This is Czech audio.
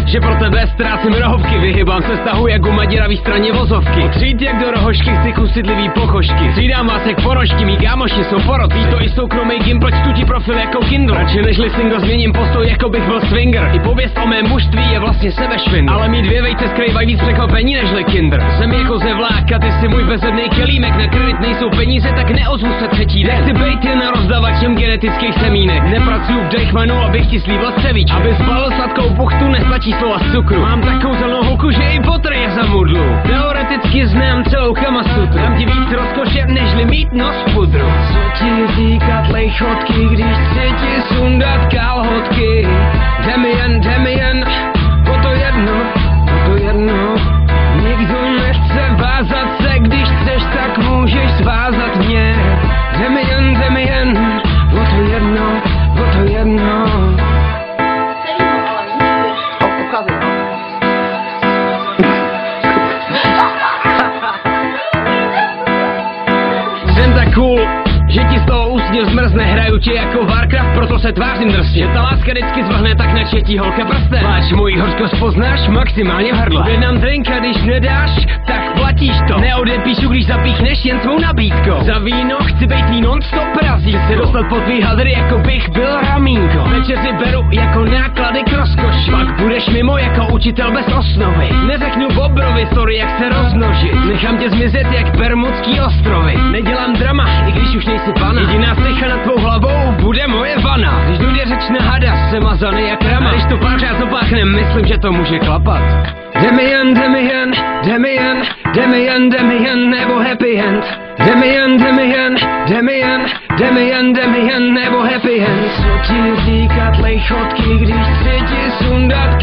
že pro tebe ztrácím rohovky. Vyhybám se stahu jak u maděravý straně vozovky. Přijít jak do rohožky, chci chusitlivý pochožky. Střídám vás jak porožky, mý kámoši jsou porotí. To i soukromý gimpl, čtu ti profil jako Kindle. Radši nežli single změním postoj, jako bych byl swinger. I pověst o mém mužství je vlastně sebešvindl. Ale mít dvě vejce skrývají víc překvapení nežli Kinder. Jsem jako ze vláka, ty si můj bezednej kelímek. Na kredit nejsou peníze, tak neozvu se třetí den. Nechci bejt jen na rozdavačem genetických semínek. Nepracuju v Deichmanu, abych ti slíbil střevíč. Aby spalil sladkou buchtu, nestačí slova z cukru. Mám tak kouzelnou holku, že i potr je za mudlu. Teoreticky znám celou Kamasutu. Dám ti víc rozkoše, nežli mít nos v pudru. Co ti říkat lejchotky, když chci ti sundat kalhotky. Jdeme jen, o to jedno. Nikdo nechce vázat se, když chceš, tak můžeš svázat mě. Jdeme jen, o to jedno. Jsem tak cool, že ti z toho úsměv zmrzne. Hraju tě jako Warcraft, proto se tvářím drsně. Ta láska vždycky zvahne, tak na ti holka prsten. Pláč, mojí hořkost poznáš maximálně v hrdle. Objednám drinka, když nedáš, tak platíš to. Neodepíšu, když zapíchneš jen svou nabídkou. Za víno chci bejt mý non-stop razítko. Chci dostat po tvý hadry, jako bych byl ramínko. Večeři beru jako náklady k rozkoši. Pak budeš mimo jako učitel bez osnovy. Neřeknu Bobrovi, sorry, jak se rozmnožit. Nechám tě zmizet jak Bermudský ostrovy. Nedělám drama, i když už nejsi pana. Jediná střecha nad tvou hlavou bude moje vana. Když dojde řeč na hada, jsem mazaný jak rama. A když to párkrát zopáchnem, myslím, že to může klapat. Jdeme jen, nebo happy end. Jdeme jen, nebo happy end. Co ti říkat lejchotky, když chci ti sundat